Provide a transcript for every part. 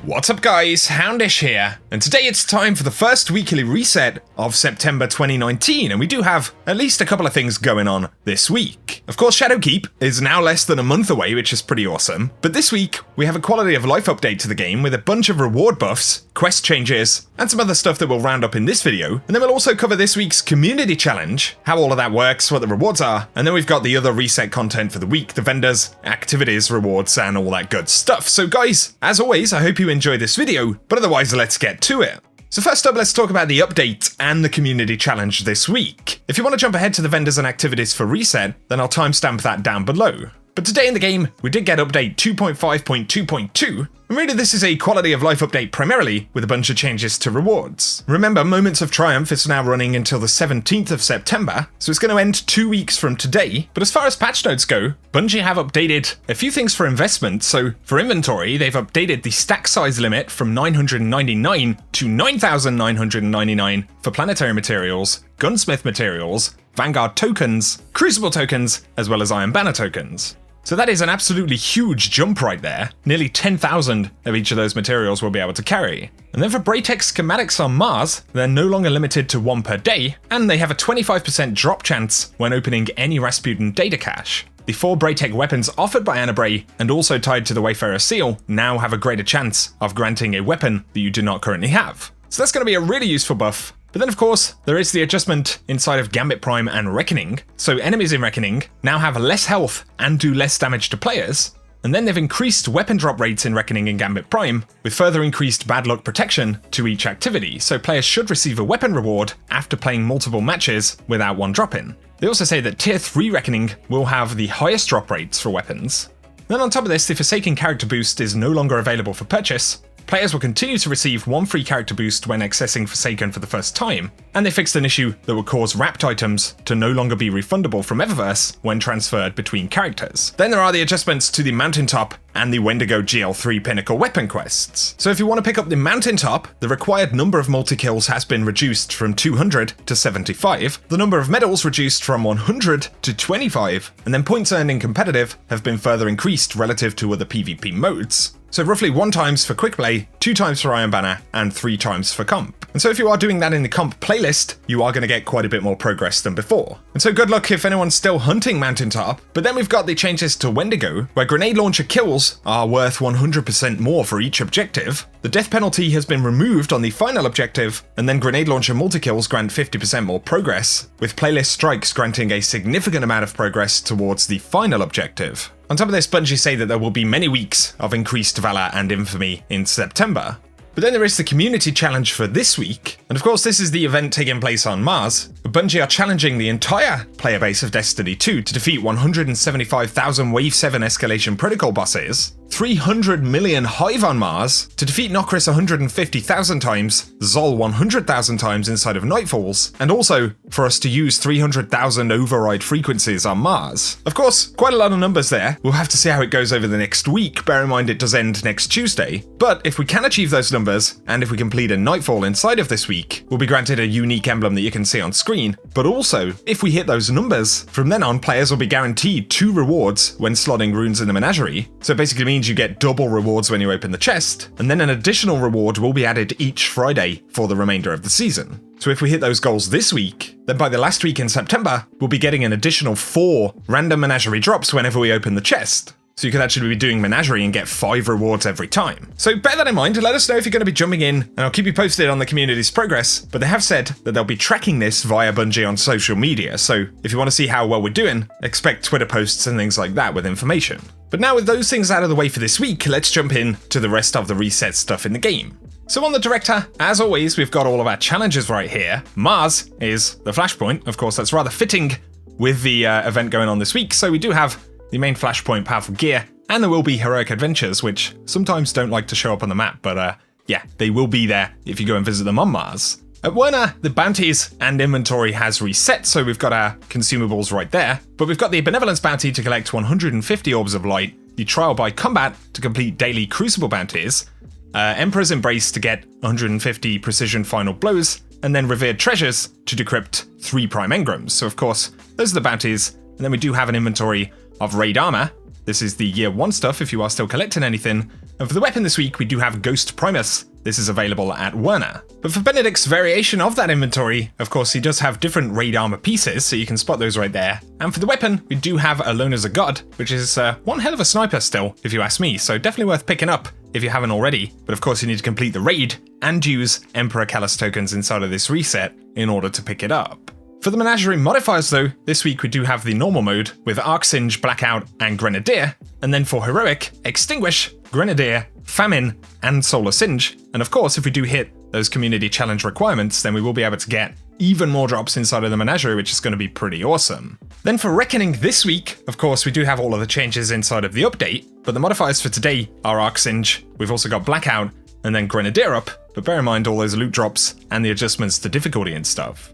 What's up guys, Houndish here, and today it's time for the first weekly reset of September 2019, and we do have at least a couple of things going on this week. Of course, Shadowkeep is now less than a month away, which is pretty awesome, but this week we have a quality of life update to the game with a bunch of reward buffs, quest changes, and some other stuff that we'll round up in this video, and then we'll also cover this week's community challenge, how all of that works, what the rewards are, and then we've got the other reset content for the week, the vendors, activities, rewards, and all that good stuff. So guys, as always, I hope you enjoy this video, but otherwise let's get to it. So first up, let's talk about the update and the community challenge this week. If you want to jump ahead to the vendors and activities for reset, then I'll timestamp that down below. But today in the game, we did get update 2.5.2.2, and really this is a quality of life update primarily, with a bunch of changes to rewards. Remember, Moments of Triumph is now running until the 17th of September, so it's going to end 2 weeks from today. But as far as patch notes go, Bungie have updated a few things for investment. So for inventory, they've updated the stack size limit from 999 to 9,999 for planetary materials, gunsmith materials, Vanguard tokens, Crucible tokens, as well as Iron Banner tokens. So that is an absolutely huge jump right there. Nearly 10,000 of each of those materials will be able to carry. And then for Braytech schematics on Mars, they're no longer limited to 1 per day, and they have a 25% drop chance when opening any Rasputin data cache. The 4 Braytech weapons offered by Anabray, and also tied to the Wayfarer seal, now have a greater chance of granting a weapon that you do not currently have. So that's going to be a really useful buff. But then of course, there is the adjustment inside of Gambit Prime and Reckoning. So enemies in Reckoning now have less health and do less damage to players. And then they've increased weapon drop rates in Reckoning and Gambit Prime, with further increased bad luck protection to each activity. So players should receive a weapon reward after playing multiple matches without one drop-in. They also say that Tier 3 Reckoning will have the highest drop rates for weapons. Then on top of this, the Forsaken character boost is no longer available for purchase. Players will continue to receive 1 free character boost when accessing Forsaken for the first time, and they fixed an issue that would cause wrapped items to no longer be refundable from Eververse when transferred between characters. Then there are the adjustments to the Mountaintop and the Wendigo GL3 Pinnacle weapon quests. So if you want to pick up the Mountaintop, the required number of multi-kills has been reduced from 200 to 75, the number of medals reduced from 100 to 25, and then points earned in competitive have been further increased relative to other PvP modes. So roughly 1 times for quick play, 2 times for Iron Banner, and 3 times for comp. And so if you are doing that in the comp playlist, you are going to get quite a bit more progress than before. And so good luck if anyone's still hunting Mountaintop. But then we've got the changes to Wendigo, where grenade launcher kills are worth 100% more for each objective. The death penalty has been removed on the final objective, and then grenade launcher multi-kills grant 50% more progress, with playlist strikes granting a significant amount of progress towards the final objective. On top of this, Bungie say that there will be many weeks of increased Valor and Infamy in September. But then there is the community challenge for this week, and of course this is the event taking place on Mars. Bungie are challenging the entire player base of Destiny 2 to defeat 175,000 Wave 7 Escalation Protocol bosses, 300 million Hive on Mars, to defeat Nokris 150,000 times, Zol 100,000 times inside of Nightfalls, and also for us to use 300,000 override frequencies on Mars. Of course, quite a lot of numbers there. We'll have to see how it goes over the next week, bear in mind it does end next Tuesday. But if we can achieve those numbers, and if we complete a Nightfall inside of this week, we'll be granted a unique emblem that you can see on screen. But also, if we hit those numbers, from then on players will be guaranteed 2 rewards when slotting runes in the Menagerie. So it basically means you get double rewards when you open the chest, and then an additional reward will be added each Friday for the remainder of the season. So if we hit those goals this week, then by the last week in September, we'll be getting an additional 4 random Menagerie drops whenever we open the chest. So you could actually be doing Menagerie and get 5 rewards every time. So bear that in mind, let us know if you're going to be jumping in, and I'll keep you posted on the community's progress, but they have said that they'll be tracking this via Bungie on social media, so if you want to see how well we're doing, expect Twitter posts and things like that with information. But now with those things out of the way for this week, let's jump in to the rest of the reset stuff in the game. So on the director, as always, we've got all of our challenges right here. Mars is the flashpoint, of course that's rather fitting with the event going on this week, so we do have the main flashpoint powerful gear, and there will be heroic adventures, which sometimes don't like to show up on the map, but yeah, they will be there if you go and visit them on Mars. At Werner, the bounties and inventory has reset, so we've got our consumables right there, but we've got the Benevolence bounty to collect 150 Orbs of Light, the Trial by Combat to complete daily Crucible bounties, Emperor's Embrace to get 150 Precision Final Blows, and then Revered Treasures to decrypt 3 Prime Engrams. So of course, those are the bounties, and then we do have an inventory of Raid Armor. This is the Year 1 stuff if you are still collecting anything. And for the weapon this week, we do have Ghost Primus. This is available at Werner. But for Benedict's variation of that inventory, of course, he does have different raid armor pieces, so you can spot those right there. And for the weapon, we do have Alone as a God, which is one hell of a sniper still, if you ask me, so definitely worth picking up if you haven't already. But of course, you need to complete the raid and use Emperor Callus tokens inside of this reset in order to pick it up. For the Menagerie modifiers though, this week we do have the normal mode with Arc Singe, Blackout, and Grenadier, and then for Heroic, Extinguish, Grenadier, Famine, and Solar Singe. And of course, if we do hit those community challenge requirements, then we will be able to get even more drops inside of the Menagerie, which is going to be pretty awesome. Then for Reckoning this week, of course, we do have all of the changes inside of the update, but the modifiers for today are Arc Singe, we've also got Blackout, and then Grenadier up, but bear in mind all those loot drops and the adjustments to difficulty and stuff.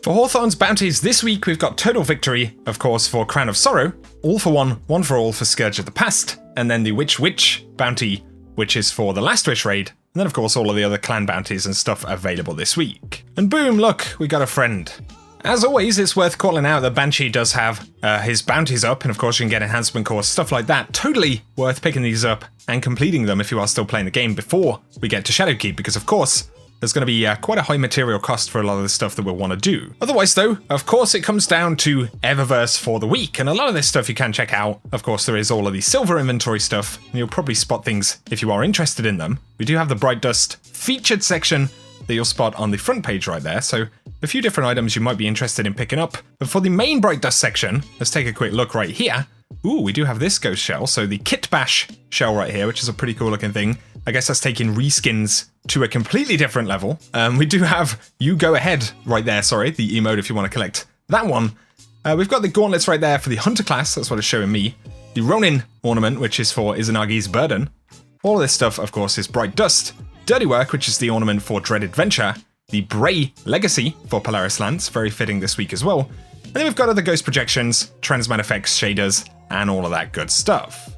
For Hawthorne's bounties this week, we've got Total Victory, of course, for Crown of Sorrow, All for One, One for All for Scourge of the Past, and then the Witch bounty, which is for the Last Wish raid, and then of course all of the other clan bounties and stuff available this week. And boom, look, we got a friend. As always, it's worth calling out that Banshee does have his bounties up, and of course you can get enhancement cores, stuff like that. Totally worth picking these up and completing them if you are still playing the game before we get to Shadowkeep, because of course, there's going to be quite a high material cost for a lot of the stuff that we'll want to do. Otherwise though, of course it comes down to Eververse for the week, and a lot of this stuff you can check out. Of course there is all of the silver inventory stuff, and you'll probably spot things if you are interested in them. We do have the Bright Dust featured section that you'll spot on the front page right there, so a few different items you might be interested in picking up. But for the main Bright Dust section, let's take a quick look right here. Ooh, we do have this ghost shell, so the Kit Bash shell right here, which is a pretty cool looking thing. I guess that's taking reskins to a completely different level. We do have You Go Ahead right there, sorry, the emote if you want to collect that one. We've got the gauntlets right there for the Hunter class, that's what it's showing me. The Ronin ornament, which is for Izanagi's Burden. All of this stuff, of course, is Bright Dust. Dirty Work, which is the ornament for Dreaded Venture. The Bray Legacy for Polaris Lance, very fitting this week as well. And then we've got other ghost projections, transmat effects, shaders, and all of that good stuff.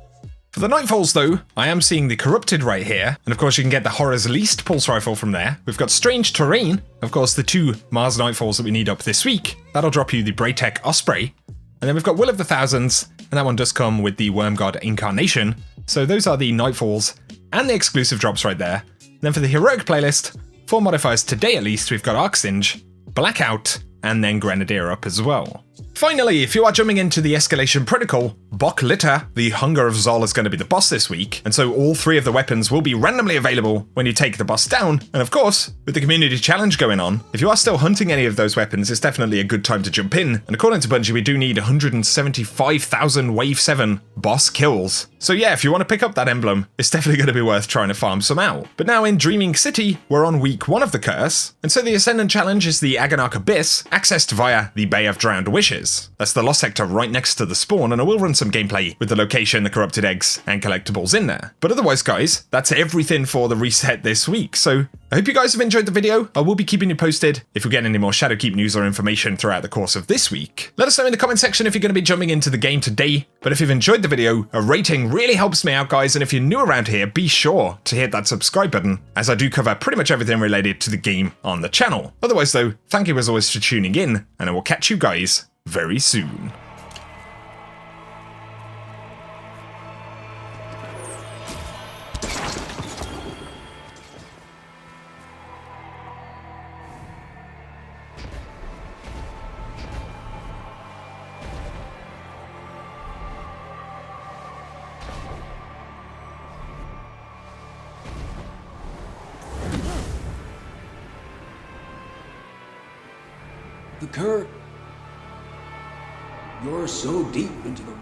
For the Nightfalls though, I am seeing the Corrupted right here, and of course you can get the Horror's Least pulse rifle from there. We've got Strange Terrain, of course the 2 Mars Nightfalls that we need up this week. That'll drop you the Braytech Osprey. And then we've got Will of the Thousands, and that one does come with the Worm God Incarnation. So those are the Nightfalls and the exclusive drops right there. And then for the Heroic playlist, 4 modifiers today at least, we've got Arc Singe, Blackout, and then Grenadier up as well. Finally, if you are jumping into the Escalation Protocol, Bok Litter, the Hunger of Zol, is going to be the boss this week, and so all 3 of the weapons will be randomly available when you take the boss down. And of course, with the community challenge going on, if you are still hunting any of those weapons, it's definitely a good time to jump in. And according to Bungie, we do need 175,000 Wave 7 boss kills. So yeah, if you want to pick up that emblem, it's definitely going to be worth trying to farm some out. But now in Dreaming City, we're on week 1 of the curse, and so the Ascendant challenge is the Agonarch Abyss, accessed via the Bay of Drowned Wishes. That's the lost sector right next to the spawn, and I will run some gameplay with the location, the corrupted eggs, and collectibles in there. But otherwise guys, that's everything for the reset this week, so I hope you guys have enjoyed the video. I will be keeping you posted if we get any more Shadowkeep news or information throughout the course of this week. Let us know in the comment section if you're going to be jumping into the game today, but if you've enjoyed the video, a rating really helps me out guys, and if you're new around here, be sure to hit that subscribe button, as I do cover pretty much everything related to the game on the channel. Otherwise though, thank you as always for tuning in, and I will catch you guys very soon. The current. You're so deep into the web.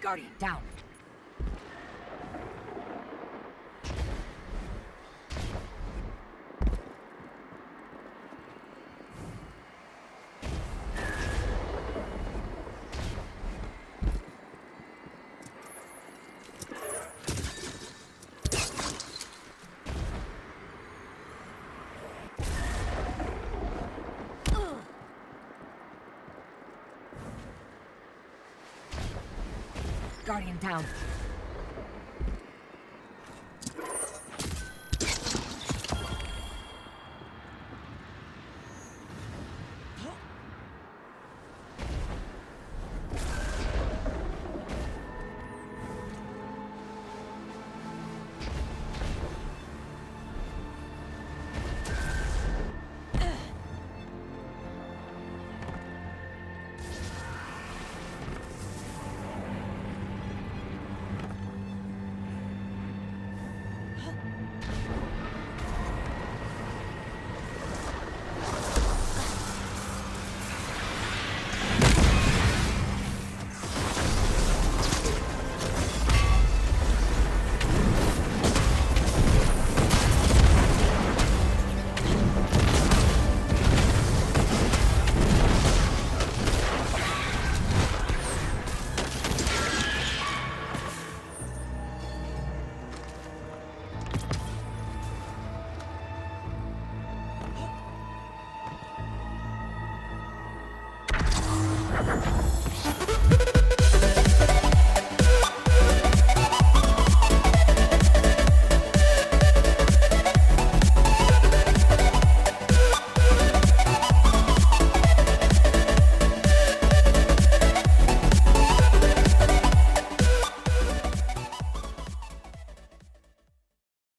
Guardian, down. Guardian down.